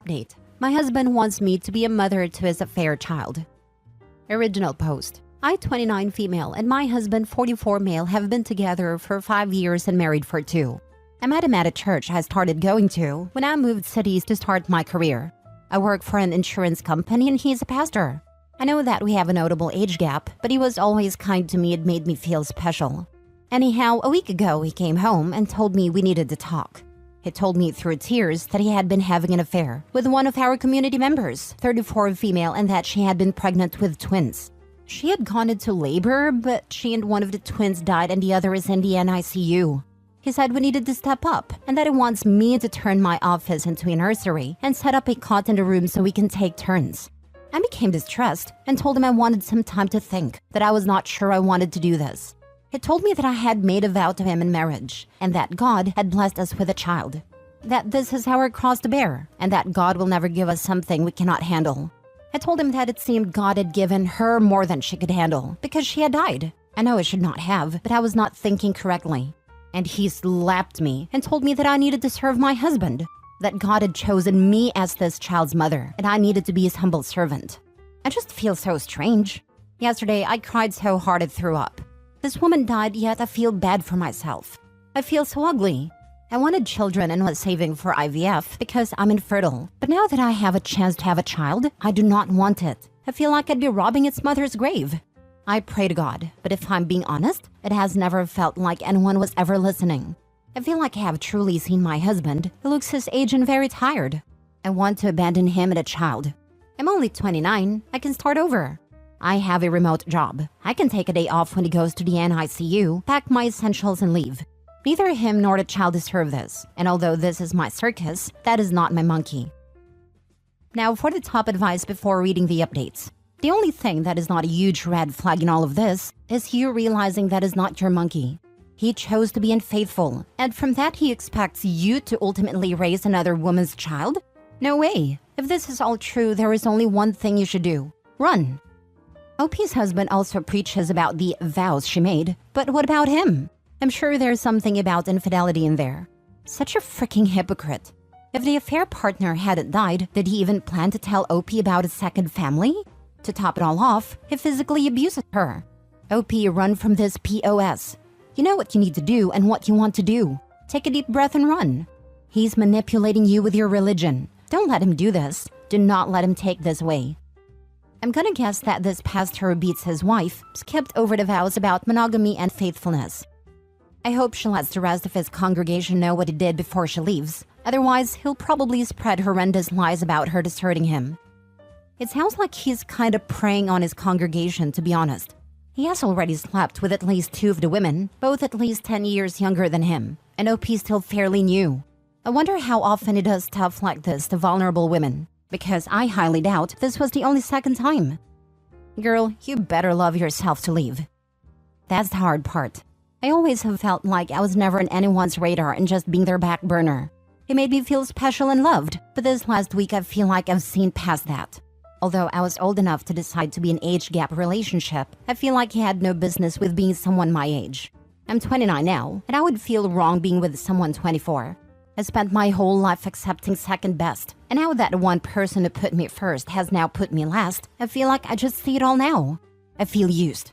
update. My husband wants me to be a mother to his affair child. Original post. I, 29 female, and my husband, 44 male, have been together for 5 years and married for 2. I met him at a church I started going to when I moved cities to start my career. I work for an insurance company and he's a pastor. I know that we have a notable age gap, but he was always kind to me and made me feel special. Anyhow, a week ago he came home and told me we needed to talk. He told me through tears that he had been having an affair with one of our community members, 34 female, and that she had been pregnant with twins. She had gone into labor, but she and one of the twins died and the other is in the NICU. He said we needed to step up and that he wants me to turn my office into a nursery and set up a cot in the room so we can take turns. I became distressed and told him I wanted some time to think, that I was not sure I wanted to do this. He told me that I had made a vow to him in marriage and that God had blessed us with a child. That this is our cross to bear and that God will never give us something we cannot handle. I told him that it seemed God had given her more than she could handle because she had died. I know I should not have, but I was not thinking correctly. And he slapped me and told me that I needed to serve my husband, that God had chosen me as this child's mother and I needed to be his humble servant. I just feel so strange. Yesterday, I cried so hard I threw up. This woman died, yet I feel bad for myself. I feel so ugly. I wanted children and was saving for IVF because I'm infertile. But now that I have a chance to have a child, I do not want it. I feel like I'd be robbing its mother's grave. I pray to God, but if I'm being honest, it has never felt like anyone was ever listening. I feel like I have truly seen my husband. He looks his age and very tired. I want to abandon him and a child. I'm only 29. I can start over. I have a remote job. I can take a day off when he goes to the NICU, pack my essentials and leave. Neither him nor the child deserve this. And although this is my circus, that is not my monkey. Now for the top advice before reading the updates. The only thing that is not a huge red flag in all of this is you realizing that is not your monkey. He chose to be unfaithful, and from that he expects you to ultimately raise another woman's child? No way. If this is all true, there is only one thing you should do. Run. OP's husband also preaches about the vows she made, but what about him? I'm sure there's something about infidelity in there. Such a freaking hypocrite. If the affair partner hadn't died, did he even plan to tell OP about a second family? To top it all off, he physically abuses her. OP, run from this POS. You know what you need to do and what you want to do. Take a deep breath and run. He's manipulating you with your religion. Don't let him do this. Do not let him take this away. I'm gonna guess that this pastor who beats his wife skipped over the vows about monogamy and faithfulness. I hope she lets the rest of his congregation know what he did before she leaves. Otherwise, he'll probably spread horrendous lies about her deserting him. It sounds like he's kind of preying on his congregation, to be honest. He has already slept with at least 2 of the women, both at least 10 years younger than him, and OP's still fairly new. I wonder how often he does stuff like this to vulnerable women, because I highly doubt this was the only second time. Girl, you better love yourself to leave. That's the hard part. I always have felt like I was never on anyone's radar and just being their back burner. He made me feel special and loved, but this last week I feel like I've seen past that. Although I was old enough to decide to be an age gap relationship, I feel like he had no business with being someone my age. I'm 29 now, and I would feel wrong being with someone 24. I spent my whole life accepting second best, and now that one person who put me first has now put me last, I feel like I just see it all now. I feel used.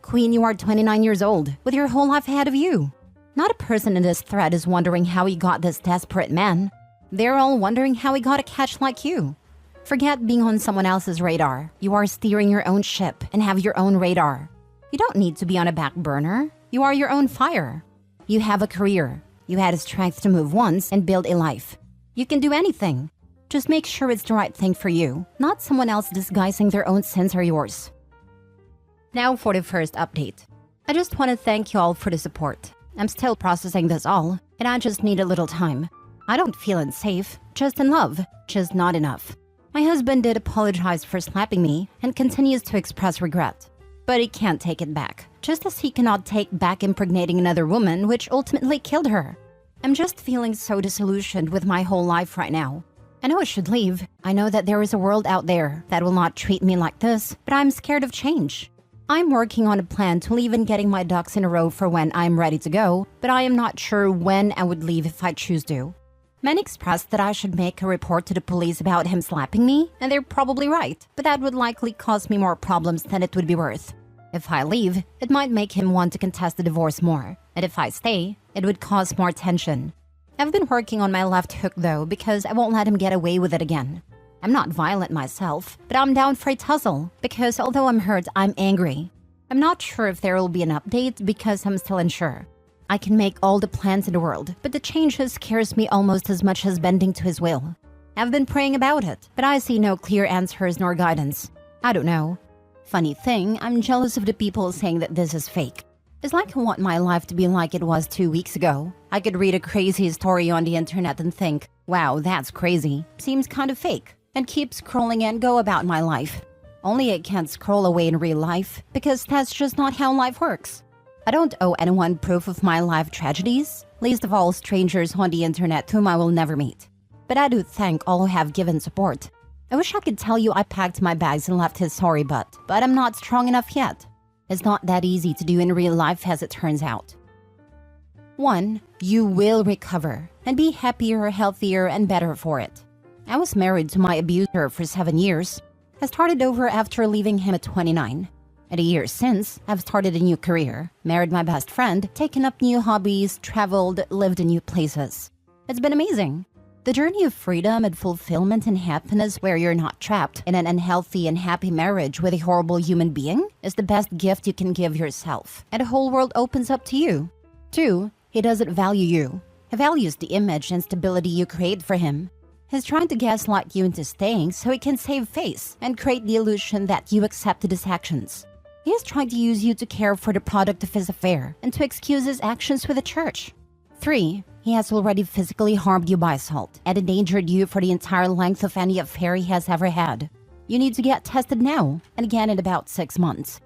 Queen, you are 29 years old, with your whole life ahead of you. Not a person in this thread is wondering how he got this desperate man. They're all wondering how he got a catch like you. Forget being on someone else's radar. You are steering your own ship and have your own radar. You don't need to be on a back burner. You are your own fire. You have a career. You had the strength to move once and build a life. You can do anything. Just make sure it's the right thing for you, not someone else disguising their own sins or yours. Now for the first update. I just want to thank you all for the support. I'm still processing this all, and I just need a little time. I don't feel unsafe, just in love, just not enough. My husband did apologize for slapping me and continues to express regret. But he can't take it back, just as he cannot take back impregnating another woman, which ultimately killed her. I'm just feeling so disillusioned with my whole life right now. I know I should leave. I know that there is a world out there that will not treat me like this, but I'm scared of change. I'm working on a plan to leave and getting my ducks in a row for when I'm ready to go, but I am not sure when I would leave if I choose to. Many expressed that I should make a report to the police about him slapping me, and they're probably right, but that would likely cause me more problems than it would be worth. If I leave, it might make him want to contest the divorce more, and if I stay, it would cause more tension. I've been working on my left hook though because I won't let him get away with it again. I'm not violent myself, but I'm down for a tussle because although I'm hurt, I'm angry. I'm not sure if there will be an update because I'm still unsure. I can make all the plans in the world, but the changes scares me almost as much as bending to his will. I've been praying about it, but I see no clear answers nor guidance. I don't know. Funny thing, I'm jealous of the people saying that this is fake. It's like I want my life to be like it was 2 weeks ago. I could read a crazy story on the internet and think, wow, that's crazy. Seems kind of fake. And keep scrolling and go about my life. Only I can't scroll away in real life because that's just not how life works. I don't owe anyone proof of my life tragedies, least of all strangers on the internet whom I will never meet. But I do thank all who have given support. I wish I could tell you I packed my bags and left his sorry butt, but I'm not strong enough yet. It's not that easy to do in real life as it turns out. 1. You will recover and be happier, healthier, and better for it. I was married to my abuser for 7 years. I started over after leaving him at 29. And a year since, I've started a new career, married my best friend, taken up new hobbies, traveled, lived in new places. It's been amazing. The journey of freedom and fulfillment and happiness where you're not trapped in an unhealthy and happy marriage with a horrible human being is the best gift you can give yourself, and the whole world opens up to you. 2. He doesn't value you. He values the image and stability you create for him. He's trying to gaslight you into staying so he can save face and create the illusion that you accepted his actions. He is trying to use you to care for the product of his affair and to excuse his actions with the church. 3. He has already physically harmed you by assault and endangered you for the entire length of any affair he has ever had. You need to get tested now and again in about 6 months.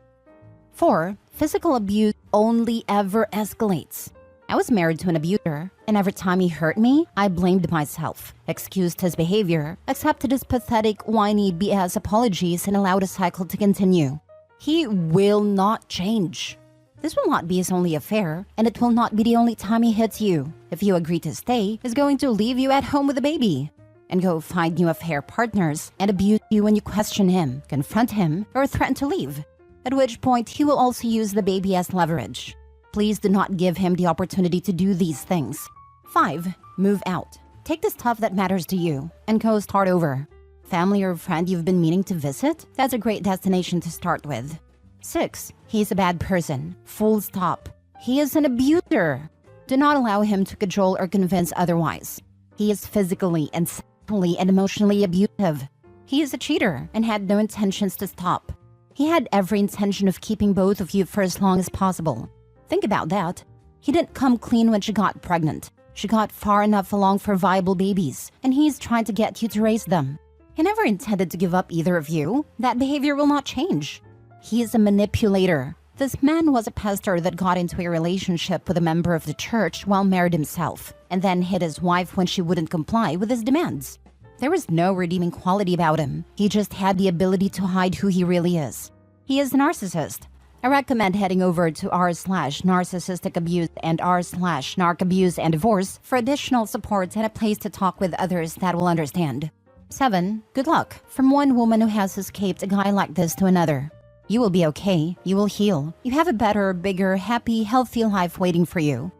4. Physical abuse only ever escalates. I was married to an abuser, and every time he hurt me, I blamed myself, excused his behavior, accepted his pathetic, whiny BS apologies, and allowed the cycle to continue. He will not change. This will not be his only affair, and it will not be the only time he hits you. If you agree to stay, he's going to leave you at home with a baby and go find new affair partners and abuse you when you question him, confront him, or threaten to leave, at which point he will also use the baby as leverage. Please do not give him the opportunity to do these things. 5. Move out. Take the stuff that matters to you and go start over. Family or friend you've been meaning to visit? That's a great destination to start with. 6. He's a bad person. Full stop. He is an abuser. Do not allow him to cajole or convince otherwise. He is physically and sexually and emotionally abusive. He is a cheater and had no intentions to stop. He had every intention of keeping both of you for as long as possible. Think about that. He didn't come clean when she got pregnant. She got far enough along for viable babies, and he's trying to get you to raise them. He never intended to give up either of you. That behavior will not change. He is a manipulator. This man was a pastor that got into a relationship with a member of the church while married himself, and then hit his wife when she wouldn't comply with his demands. There was no redeeming quality about him. He just had the ability to hide who he really is. He is a narcissist. I recommend heading over to r/narcissistic abuse and r/narc abuse and divorce for additional support and a place to talk with others that will understand. 7. Good luck from one woman who has escaped a guy like this to another. You will be okay. You will heal. You have a better, bigger, happy, healthy life waiting for you.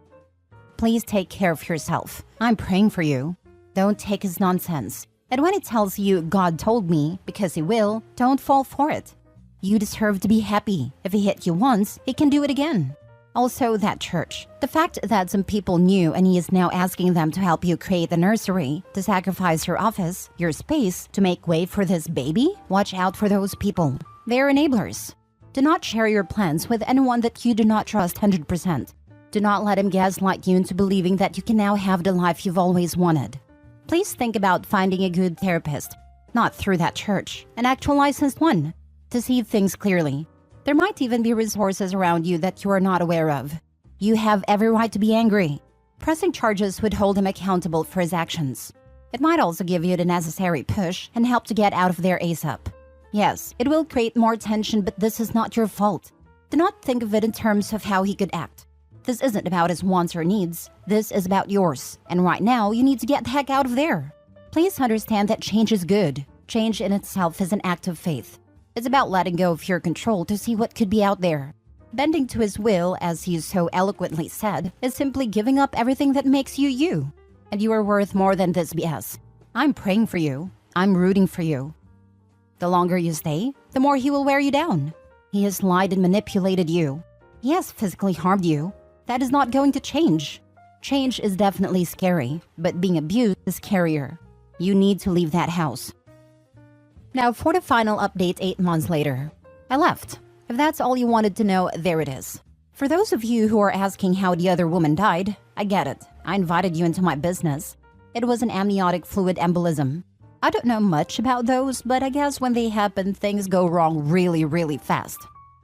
Please take care of yourself. I'm praying for you. Don't take his nonsense. And when he tells you God told me, because he will, don't fall for it. You deserve to be happy. If he hit you once, he can do it again. Also, that church. The fact that some people knew and he is now asking them to help you create the nursery, to sacrifice your office, your space, to make way for this baby? Watch out for those people. They are enablers. Do not share your plans with anyone that you do not trust 100%. Do not let him gaslight you into believing that you can now have the life you've always wanted. Please think about finding a good therapist, not through that church, an actual licensed one, to see things clearly. There might even be resources around you that you are not aware of. You have every right to be angry. Pressing charges would hold him accountable for his actions. It might also give you the necessary push and help to get out of there ASAP. Yes, it will create more tension, but this is not your fault. Do not think of it in terms of how he could act. This isn't about his wants or needs. This is about yours. And right now, you need to get the heck out of there. Please understand that change is good. Change in itself is an act of faith. It's about letting go of your control to see what could be out there. Bending to his will, as he so eloquently said, is simply giving up everything that makes you you. And you are worth more than this BS. I'm praying for you. I'm rooting for you. The longer you stay, the more he will wear you down. He has lied and manipulated you. He has physically harmed you. That is not going to change. Change is definitely scary, but being abused is scarier. You need to leave that house. Now for the final update 8 months later. I left. If that's all you wanted to know, there it is. For those of you who are asking how the other woman died, I get it. I invited you into my business. It was an amniotic fluid embolism. I don't know much about those, but I guess when they happen, things go wrong really, really fast.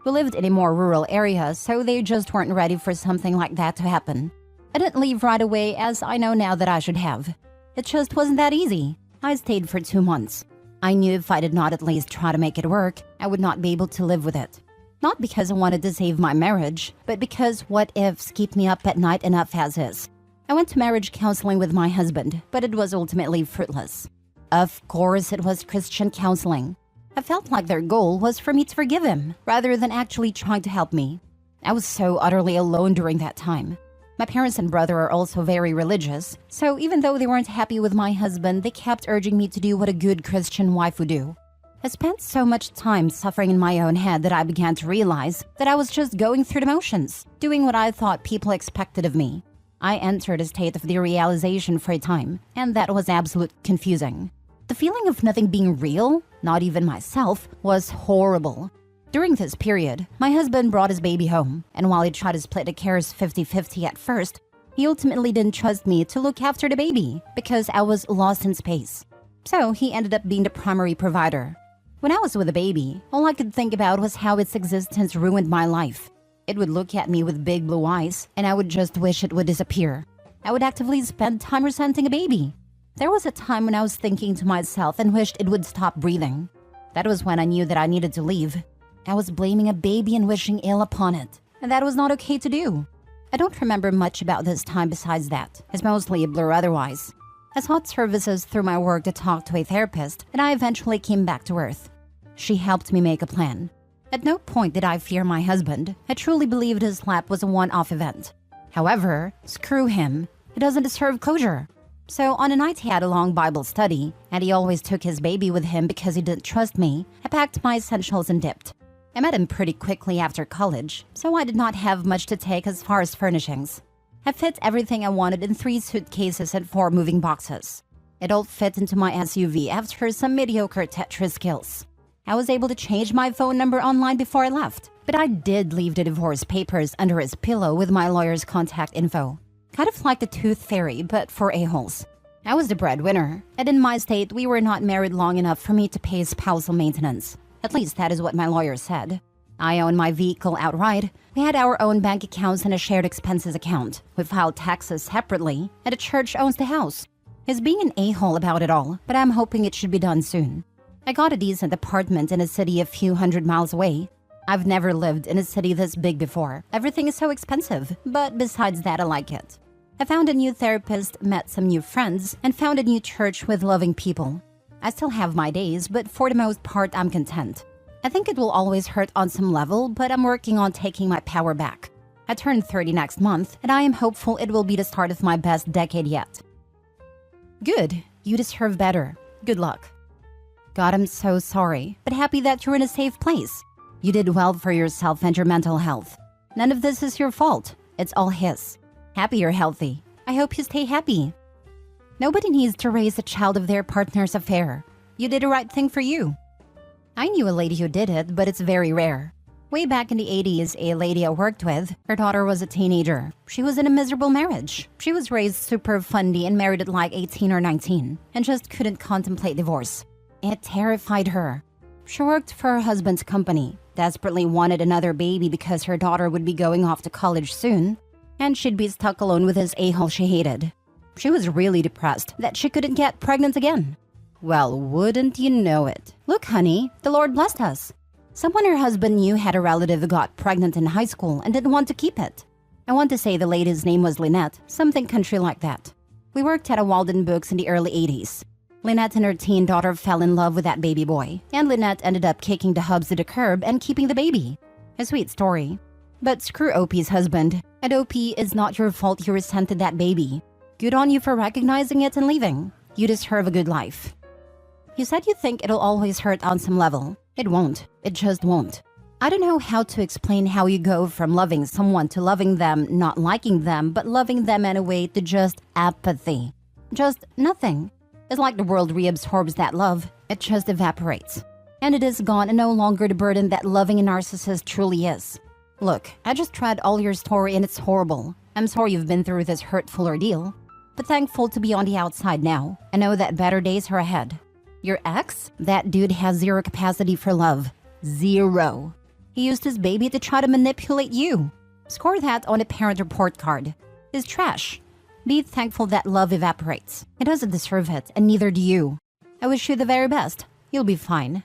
We lived in a more rural area, so they just weren't ready for something like that to happen. I didn't leave right away, as I know now that I should have. It just wasn't that easy. I stayed for 2 months. I knew if I did not at least try to make it work, I would not be able to live with it. Not because I wanted to save my marriage, but because what ifs keep me up at night enough as is. I went to marriage counseling with my husband, but it was ultimately fruitless. Of course, it was Christian counseling. I felt like their goal was for me to forgive him, rather than actually trying to help me. I was so utterly alone during that time. My parents and brother are also very religious, so even though they weren't happy with my husband, they kept urging me to do what a good Christian wife would do. I spent so much time suffering in my own head that I began to realize that I was just going through the motions, doing what I thought people expected of me. I entered a state of derealization for a time, and that was absolutely confusing. The feeling of nothing being real, not even myself, was horrible. During this period, my husband brought his baby home, and while he tried to split the cares 50-50 at first, he ultimately didn't trust me to look after the baby because I was lost in space. So he ended up being the primary provider. When I was with the baby, all I could think about was how its existence ruined my life. It would look at me with big blue eyes, and I would just wish it would disappear. I would actively spend time resenting a baby. There was a time when I was thinking to myself and wished it would stop breathing. That was when I knew that I needed to leave. I was blaming a baby and wishing ill upon it, and that was not okay to do. I don't remember much about this time besides that. It's mostly a blur otherwise. I sought services through my work to talk to a therapist, and I eventually came back to Earth. She helped me make a plan. At no point did I fear my husband. I truly believed his slap was a one-off event. However, screw him. He doesn't deserve closure. So on a night he had a long Bible study, and he always took his baby with him because he didn't trust me, I packed my essentials and dipped. I met him pretty quickly after college, so I did not have much to take as far as furnishings. I fit everything I wanted in 3 suitcases and 4 moving boxes. It all fit into my SUV after some mediocre Tetris skills. I was able to change my phone number online before I left, but I did leave the divorce papers under his pillow with my lawyer's contact info. Kind of like the tooth fairy, but for a-holes. I was the breadwinner, and in my state, we were not married long enough for me to pay spousal maintenance. At least that is what my lawyer said. I own my vehicle outright. We had our own bank accounts and a shared expenses account. We filed taxes separately, and the church owns the house. He's being an a-hole about it all, but I'm hoping it should be done soon. I got a decent apartment in a city a few hundred miles away. I've never lived in a city this big before. Everything is so expensive, but besides that, I like it. I found a new therapist, met some new friends, and found a new church with loving people. I still have my days, but for the most part, I'm content. I think it will always hurt on some level, but I'm working on taking my power back. I turn 30 next month, and I am hopeful it will be the start of my best decade yet. Good. You deserve better. Good luck. God, I'm so sorry, but happy that you're in a safe place. You did well for yourself and your mental health. None of this is your fault. It's all his. Happy you're healthy. I hope you stay happy. Nobody needs to raise a child of their partner's affair. You did the right thing for you. I knew a lady who did it, but it's very rare. Way back in the 80s, a lady I worked with, her daughter was a teenager. She was in a miserable marriage. She was raised super fundy and married at like 18 or 19, and just couldn't contemplate divorce. It terrified her. She worked for her husband's company, desperately wanted another baby because her daughter would be going off to college soon, and she'd be stuck alone with this a-hole she hated. She was really depressed that she couldn't get pregnant again. Well, wouldn't you know it? Look, honey, the Lord blessed us. Someone her husband knew had a relative who got pregnant in high school and didn't want to keep it. I want to say the lady's name was Lynette, something country like that. We worked at a Walden Books in the early 80s. Lynette and her teen daughter fell in love with that baby boy, and Lynette ended up kicking the hubs to the curb and keeping the baby. A sweet story. But screw OP's husband. And OP, it's not your fault you resented that baby. Good on you for recognizing it and leaving. You deserve a good life. You said you think it'll always hurt on some level. It won't. It just won't. I don't know how to explain how you go from loving someone to loving them, not liking them, but loving them anyway, to just apathy. Just nothing. It's like the world reabsorbs that love. It just evaporates. And it is gone and no longer the burden that loving a narcissist truly is. Look, I just read all your story and it's horrible. I'm sorry you've been through this hurtful ordeal. But thankful to be on the outside now. I know that better days are ahead. Your ex? That dude has zero capacity for love. Zero. He used his baby to try to manipulate you. Score that on a parent report card. He's trash. Be thankful that love evaporates. He doesn't deserve it, and neither do you. I wish you the very best. You'll be fine.